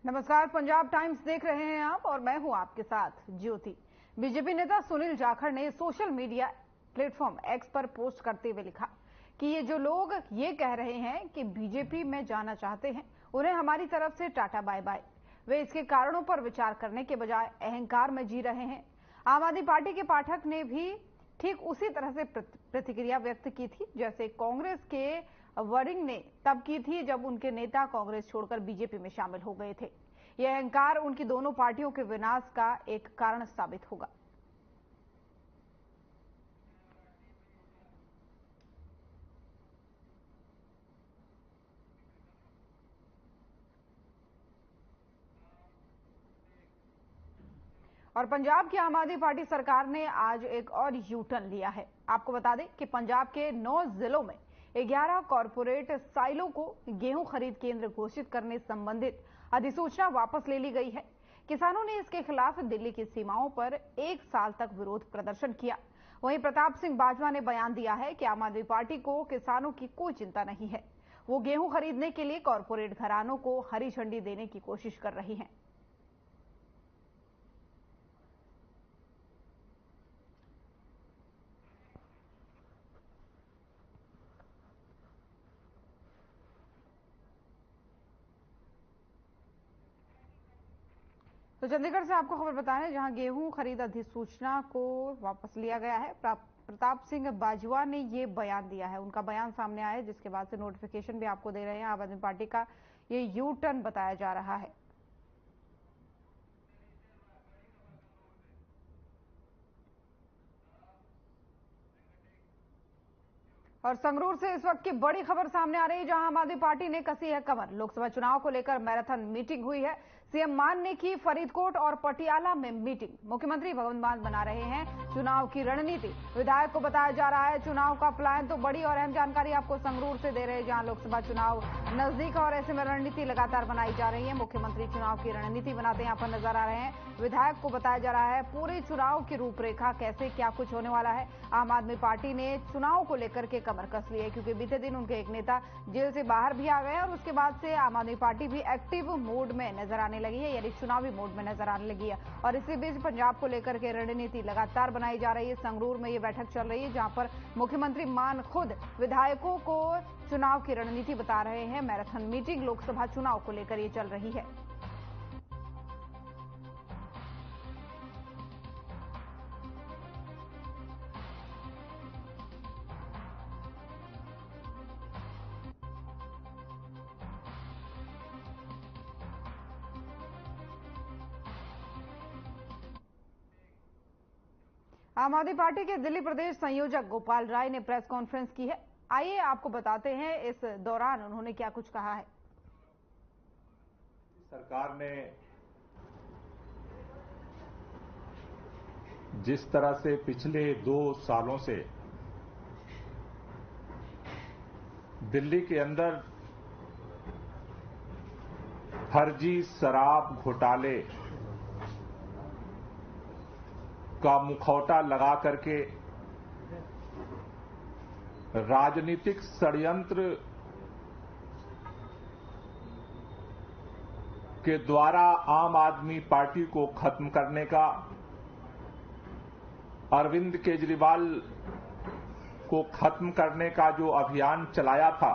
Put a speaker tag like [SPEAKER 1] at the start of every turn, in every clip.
[SPEAKER 1] नमस्कार, पंजाब टाइम्स देख रहे हैं आप और मैं हूं आपके साथ ज्योति। बीजेपी नेता सुनील जाखड़ ने सोशल मीडिया प्लेटफॉर्म एक्स पर पोस्ट करते हुए लिखा कि ये जो लोग ये कह रहे हैं कि बीजेपी में जाना चाहते हैं, उन्हें हमारी तरफ से टाटा बाय बाय। वे इसके कारणों पर विचार करने के बजाय अहंकार में जी रहे हैं। आम आदमी पार्टी के पाठक ने भी ठीक उसी तरह से प्रतिक्रिया व्यक्त की थी जैसे कांग्रेस के वरिंग ने तब की थी जब उनके नेता कांग्रेस छोड़कर बीजेपी में शामिल हो गए थे। यह अहंकार उनकी दोनों पार्टियों के विनाश का एक कारण साबित होगा। और पंजाब की आम आदमी पार्टी सरकार ने आज एक और यू टर्न लिया है। आपको बता दें कि पंजाब के 9 जिलों में 11 कॉरपोरेट साइलों को गेहूं खरीद केंद्र घोषित करने संबंधित अधिसूचना वापस ले ली गई है। किसानों ने इसके खिलाफ दिल्ली की सीमाओं पर 1 साल तक विरोध प्रदर्शन किया। वहीं प्रताप सिंह बाजवा ने बयान दिया है कि आम आदमी पार्टी को किसानों की कोई चिंता नहीं है। वो गेहूं खरीदने के लिए कॉरपोरेट घरानों को हरी झंडी देने की कोशिश कर रही हैं। तो चंडीगढ़ से आपको खबर बता रहे हैं, जहां गेहूं खरीद अधिसूचना को वापस लिया गया है। प्रताप सिंह बाजवा ने ये बयान दिया है, उनका बयान सामने आया है, जिसके बाद से नोटिफिकेशन भी आपको दे रहे हैं। आम आदमी पार्टी का ये यू टर्न बताया जा रहा है। और संगरूर से इस वक्त की बड़ी खबर सामने आ रही है, जहां आम आदमी पार्टी ने कसी है कमर। लोकसभा चुनाव को लेकर मैराथन मीटिंग हुई है। सीएम मान ने की फरीदकोट और पटियाला में मीटिंग। मुख्यमंत्री भगवंत मान बना रहे हैं चुनाव की रणनीति। विधायक को बताया जा रहा है चुनाव का प्लान। तो बड़ी और अहम जानकारी आपको संगरूर से दे रहे हैं, जहां लोकसभा चुनाव नजदीक है और ऐसे में रणनीति लगातार बनाई जा रही है। मुख्यमंत्री चुनाव की रणनीति बनाते यहाँ पर नजर आ रहे हैं। विधायक को बताया जा रहा है पूरे चुनाव की रूपरेखा, कैसे क्या कुछ होने वाला है। आम आदमी पार्टी ने चुनाव को लेकर के कमर कस ली है, क्योंकि बीते दिन उनके एक नेता जेल से बाहर भी आ गए और उसके बाद से आम आदमी पार्टी भी एक्टिव मोड में नजर आने लगी है, यानी चुनावी मोड में नजर आने लगी है। और इसी बीच पंजाब को लेकर के रणनीति लगातार बनाई जा रही है। संगरूर में ये बैठक चल रही है, जहां पर मुख्यमंत्री मान खुद विधायकों को चुनाव की रणनीति बता रहे हैं। मैराथन मीटिंग लोकसभा चुनाव को लेकर ये चल रही है। आम आदमी पार्टी के दिल्ली प्रदेश संयोजक गोपाल राय ने प्रेस कॉन्फ्रेंस की है। आइए आपको बताते हैं इस दौरान उन्होंने क्या कुछ कहा है।
[SPEAKER 2] सरकार ने जिस तरह से पिछले 2 सालों से दिल्ली के अंदर फर्जी शराब घोटाले का मुखौटा लगा करके राजनीतिक षड्यंत्र के द्वारा आम आदमी पार्टी को खत्म करने का, अरविंद केजरीवाल को खत्म करने का जो अभियान चलाया था,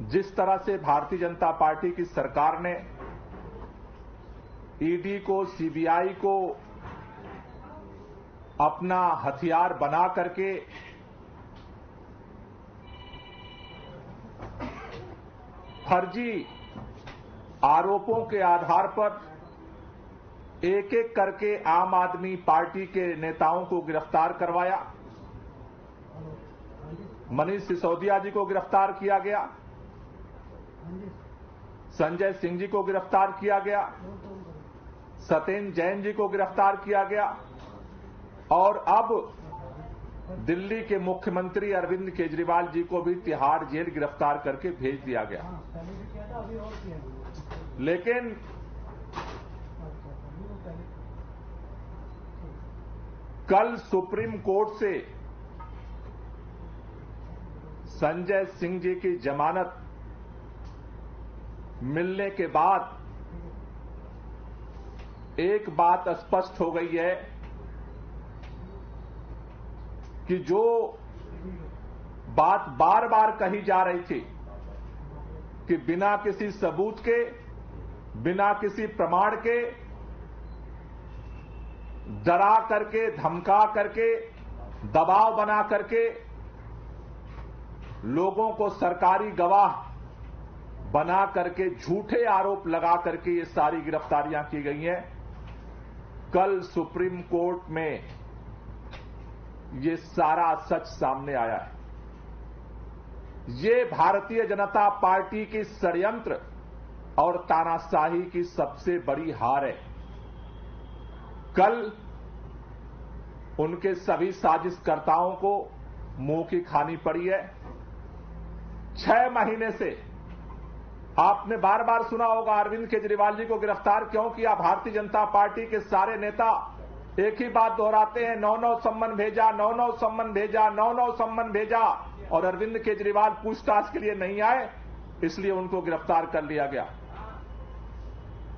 [SPEAKER 2] जिस तरह से भारतीय जनता पार्टी की सरकार ने ईडी को, सीबीआई को अपना हथियार बना करके फर्जी आरोपों के आधार पर एक एक करके आम आदमी पार्टी के नेताओं को गिरफ्तार करवाया। मनीष सिसोदिया जी को गिरफ्तार किया गया, संजय सिंह जी को गिरफ्तार किया गया, सत्येंद्र जैन जी को गिरफ्तार किया गया और अब दिल्ली के मुख्यमंत्री अरविंद केजरीवाल जी को भी तिहाड़ जेल गिरफ्तार करके भेज दिया गया। लेकिन कल सुप्रीम कोर्ट से संजय सिंह जी की जमानत मिलने के बाद एक बात स्पष्ट हो गई है कि जो बात बार बार कही जा रही थी कि बिना किसी सबूत के, बिना किसी प्रमाण के, डरा करके, धमका करके, दबाव बना करके लोगों को सरकारी गवाह बना करके झूठे आरोप लगा करके ये सारी गिरफ्तारियां की गई हैं। कल सुप्रीम कोर्ट में ये सारा सच सामने आया है। ये भारतीय जनता पार्टी की षड्यंत्र और तानाशाही की सबसे बड़ी हार है। कल उनके सभी साजिशकर्ताओं को मुंह की खानी पड़ी है। 6 महीने से आपने बार बार सुना होगा अरविंद केजरीवाल जी को गिरफ्तार क्यों किया। भारतीय जनता पार्टी के सारे नेता एक ही बात दोहराते हैं, 9-9 सम्मन भेजा, 9-9 सम्मन भेजा, 9-9 सम्मन भेजा, और अरविंद केजरीवाल पूछताछ के लिए नहीं आए, इसलिए उनको गिरफ्तार कर लिया गया।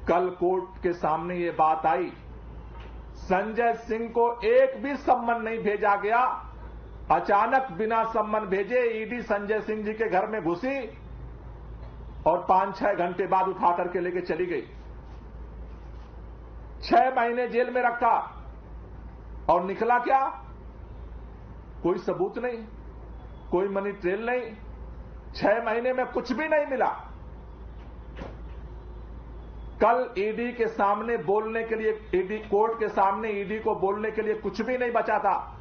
[SPEAKER 2] कल कोर्ट के सामने ये बात आई, संजय सिंह को एक भी सम्मन नहीं भेजा गया। अचानक बिना सम्मन भेजे ईडी संजय सिंह जी के घर में घुसी और 5-6 घंटे बाद उठा करके लेके चली गई। 6 महीने जेल में रखा और निकला क्या? कोई सबूत नहीं, कोई मनी ट्रेल नहीं। 6 महीने में कुछ भी नहीं मिला। कल ईडी के सामने बोलने के लिए, ईडी कोर्ट के सामने ईडी को बोलने के लिए कुछ भी नहीं बचा था।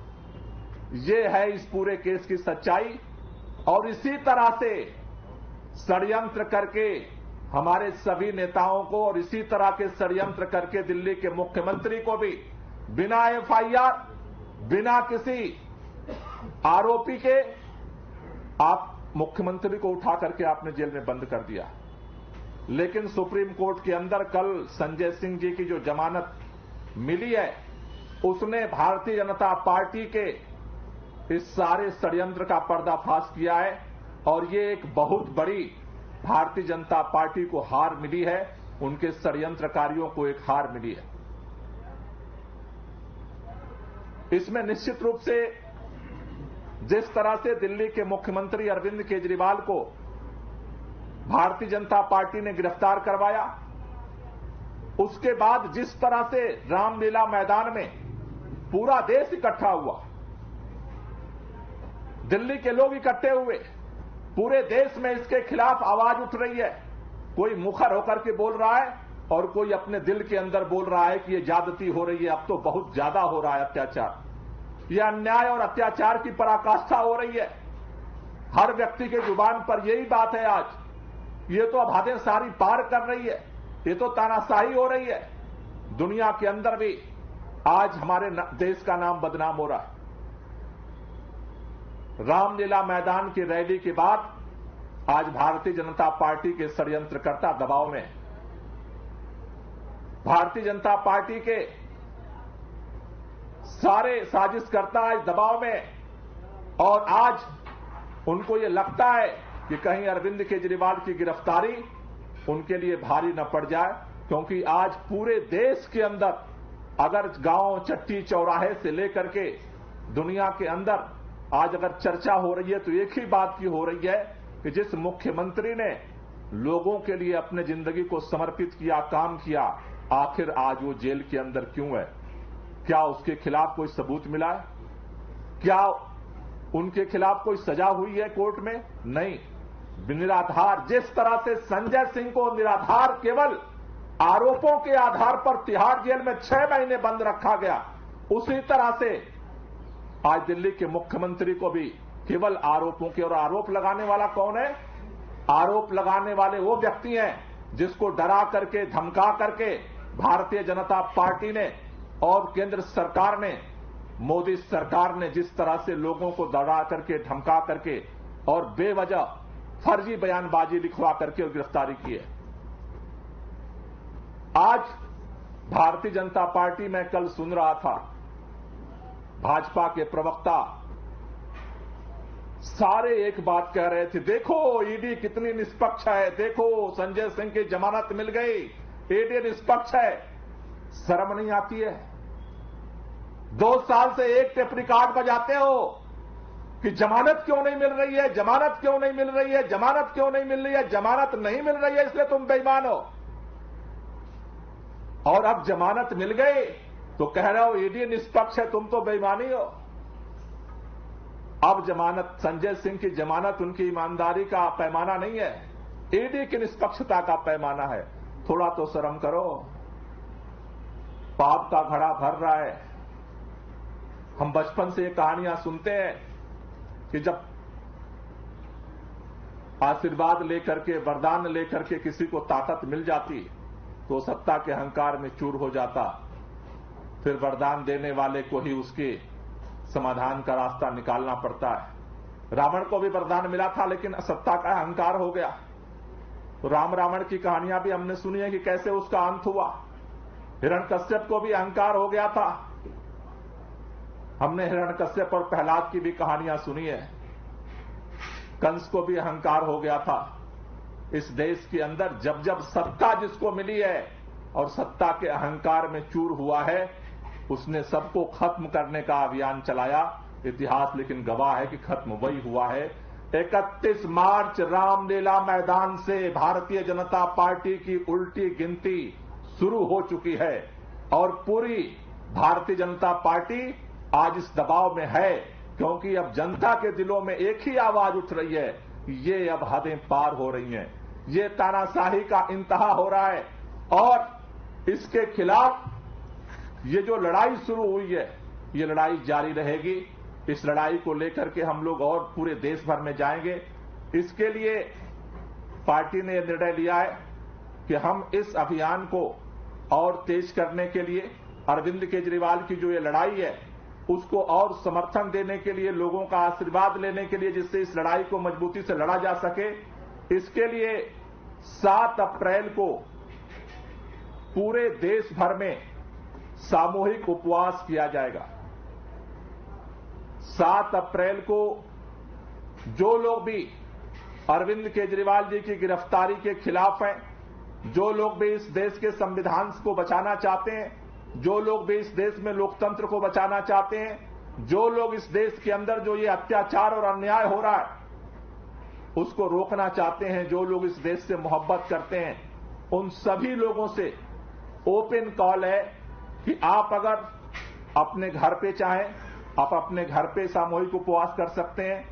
[SPEAKER 2] यह है इस पूरे केस की सच्चाई। और इसी तरह से षड्यंत्र करके हमारे सभी नेताओं को, और इसी तरह के षड्यंत्र करके दिल्ली के मुख्यमंत्री को भी बिना एफआईआर, बिना किसी आरोपी के आप मुख्यमंत्री को उठा करके आपने जेल में बंद कर दिया। लेकिन सुप्रीम कोर्ट के अंदर कल संजय सिंह जी की जो जमानत मिली है, उसने भारतीय जनता पार्टी के इस सारे षड्यंत्र का पर्दाफाश किया है। और ये एक बहुत बड़ी भारतीय जनता पार्टी को हार मिली है, उनके षड्यंत्रकारियों को एक हार मिली है। इसमें निश्चित रूप से जिस तरह से दिल्ली के मुख्यमंत्री अरविंद केजरीवाल को भारतीय जनता पार्टी ने गिरफ्तार करवाया, उसके बाद जिस तरह से रामलीला मैदान में पूरा देश इकट्ठा हुआ, दिल्ली के लोग इकट्ठे हुए, पूरे देश में इसके खिलाफ आवाज उठ रही है। कोई मुखर होकर के बोल रहा है और कोई अपने दिल के अंदर बोल रहा है कि ये ज्यादती हो रही है, अब तो बहुत ज्यादा हो रहा है अत्याचार, यह अन्याय और अत्याचार की पराकाष्ठा हो रही है। हर व्यक्ति के जुबान पर यही बात है आज। ये तो अब हदें सारी पार कर रही है, ये तो तानाशाही हो रही है। दुनिया के अंदर भी आज हमारे देश का नाम बदनाम हो रहा है। रामलीला मैदान की रैली के बाद आज भारतीय जनता पार्टी के षड्यंत्रकर्ता दबाव में, भारतीय जनता पार्टी के सारे साजिशकर्ता आज दबाव में, और आज उनको ये लगता है कि कहीं अरविंद केजरीवाल की गिरफ्तारी उनके लिए भारी न पड़ जाए। क्योंकि आज पूरे देश के अंदर अगर गांव, चट्टी, चौराहे से लेकर के दुनिया के अंदर आज अगर चर्चा हो रही है तो एक ही बात की हो रही है कि जिस मुख्यमंत्री ने लोगों के लिए अपने जिंदगी को समर्पित किया, काम किया, आखिर आज वो जेल के अंदर क्यों है? क्या उसके खिलाफ कोई सबूत मिला है? क्या उनके खिलाफ कोई सजा हुई है कोर्ट में? नहीं, निराधार, जिस तरह से संजय सिंह को निराधार केवल आरोपों के आधार पर तिहाड़ जेल में 6 महीने बंद रखा गया, उसी तरह से आज दिल्ली के मुख्यमंत्री को भी केवल आरोपों के, और आरोप लगाने वाला कौन है? आरोप लगाने वाले वो व्यक्ति हैं जिसको डरा करके, धमका करके भारतीय जनता पार्टी ने और केंद्र सरकार ने, मोदी सरकार ने जिस तरह से लोगों को डरा करके, धमका करके और बेवजह फर्जी बयानबाजी लिखवा करके गिरफ्तारी की है। आज भारतीय जनता पार्टी में कल सुन रहा था, भाजपा के प्रवक्ता सारे एक बात कह रहे थे, देखो ईडी कितनी निष्पक्ष है, देखो संजय सिंह की जमानत मिल गई, ईडी निष्पक्ष है। शर्म नहीं आती है? 2 साल से एक टेप रिकॉर्ड बजाते हो कि जमानत क्यों नहीं मिल रही है, जमानत क्यों नहीं मिल रही है, जमानत क्यों नहीं मिल रही है, जमानत नहीं मिल रही है इसलिए तुम बेईमान हो। और अब जमानत मिल गई तो कह रहे हो ईडी निष्पक्ष है, तुम तो बेईमानी हो। अब जमानत, संजय सिंह की जमानत उनकी ईमानदारी का पैमाना नहीं है, ईडी की निष्पक्षता का पैमाना है। थोड़ा तो शर्म करो। पाप का घड़ा भर रहा है। हम बचपन से ये कहानियां सुनते हैं कि जब आशीर्वाद लेकर के, वरदान लेकर के किसी को ताकत मिल जाती तो सत्ता के अहंकार में चूर हो जाता, फिर वरदान देने वाले को ही उसके समाधान का रास्ता निकालना पड़ता है। रावण को भी वरदान मिला था लेकिन सत्ता का अहंकार हो गया। तो राम रावण की कहानियां भी हमने सुनी है कि कैसे उसका अंत हुआ। हिरण्यकश्यप को भी अहंकार हो गया था। हमने हिरण्यकश्यप और प्रहलाद की भी कहानियां सुनी है। कंस को भी अहंकार हो गया था। इस देश के अंदर जब जब सत्ता जिसको मिली है और सत्ता के अहंकार में चूर हुआ है, उसने सबको खत्म करने का अभियान चलाया। इतिहास लेकिन गवाह है कि खत्म वही हुआ है। 31 मार्च रामलीला मैदान से भारतीय जनता पार्टी की उल्टी गिनती शुरू हो चुकी है और पूरी भारतीय जनता पार्टी आज इस दबाव में है क्योंकि अब जनता के दिलों में एक ही आवाज उठ रही है, ये अब हदें पार हो रही हैं, ये तानाशाही का इंतहा हो रहा है और इसके खिलाफ ये जो लड़ाई शुरू हुई है, ये लड़ाई जारी रहेगी। इस लड़ाई को लेकर के हम लोग और पूरे देश भर में जाएंगे। इसके लिए पार्टी ने निर्णय लिया है कि हम इस अभियान को और तेज करने के लिए, अरविंद केजरीवाल की जो ये लड़ाई है उसको और समर्थन देने के लिए, लोगों का आशीर्वाद लेने के लिए, जिससे इस लड़ाई को मजबूती से लड़ा जा सके, इसके लिए 7 अप्रैल को पूरे देश भर में सामूहिक उपवास किया जाएगा। 7 अप्रैल को जो लोग भी अरविंद केजरीवाल जी की गिरफ्तारी के खिलाफ हैं, जो लोग भी इस देश के संविधान को बचाना चाहते हैं, जो लोग भी इस देश में लोकतंत्र को बचाना चाहते हैं, जो लोग इस देश के अंदर जो ये अत्याचार और अन्याय हो रहा है उसको रोकना चाहते हैं, जो लोग इस देश से मोहब्बत करते हैं, उन सभी लोगों से ओपन कॉल है कि आप अगर अपने घर पे चाहें, आप अपने घर पे सामूहिक उपवास कर सकते हैं।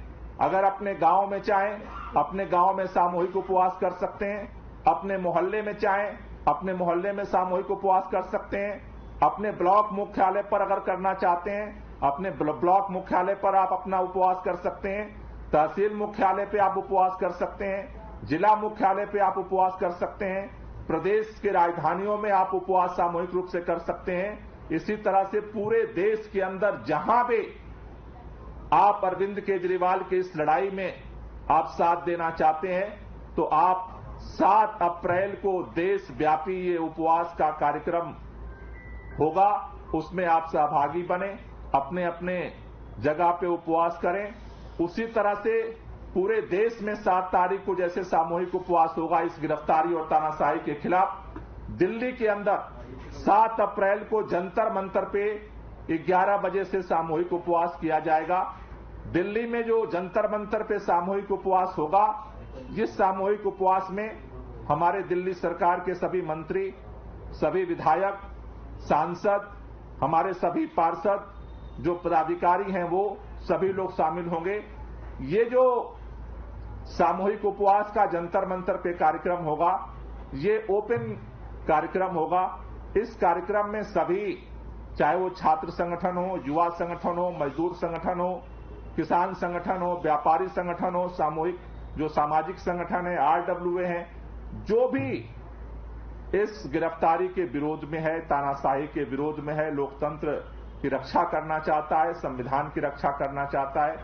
[SPEAKER 2] अगर अपने गांव में चाहें, अपने गांव में सामूहिक उपवास कर सकते हैं। अपने मोहल्ले में चाहें, अपने मोहल्ले में सामूहिक उपवास कर सकते हैं। अपने ब्लॉक मुख्यालय पर अगर करना चाहते हैं, अपने ब्लॉक मुख्यालय पर आप अपना उपवास कर सकते हैं। तहसील मुख्यालय पे आप उपवास कर सकते हैं। जिला मुख्यालय पे आप उपवास कर सकते हैं। प्रदेश के राजधानियों में आप उपवास सामूहिक रूप से कर सकते हैं। इसी तरह से पूरे देश के अंदर जहां भी आप अरविंद केजरीवाल की इस लड़ाई में आप साथ देना चाहते हैं तो आप 7 अप्रैल को देशव्यापी ये उपवास का कार्यक्रम होगा, उसमें आप सहभागी बने, अपने अपने जगह पे उपवास करें। उसी तरह से पूरे देश में 7 तारीख को जैसे सामूहिक उपवास होगा इस गिरफ्तारी और तानाशाही के खिलाफ, दिल्ली के अंदर 7 अप्रैल को जंतर मंतर पे 11 बजे से सामूहिक उपवास किया जाएगा। दिल्ली में जो जंतर मंतर पे सामूहिक उपवास होगा, जिस सामूहिक उपवास में हमारे दिल्ली सरकार के सभी मंत्री, सभी विधायक, सांसद, हमारे सभी पार्षद, जो पदाधिकारी हैं वो सभी लोग शामिल होंगे। ये जो सामूहिक उपवास का जंतर मंतर पे कार्यक्रम होगा, ये ओपन कार्यक्रम होगा। इस कार्यक्रम में सभी, चाहे वो छात्र संगठन हो, युवा संगठन हो, मजदूर संगठन हो, किसान संगठन हो, व्यापारी संगठन हो, सामूहिक जो सामाजिक संगठन है, आरडब्ल्यूए हैं, जो भी इस गिरफ्तारी के विरोध में है, तानाशाही के विरोध में है, लोकतंत्र की रक्षा करना चाहता है, संविधान की रक्षा करना चाहता है,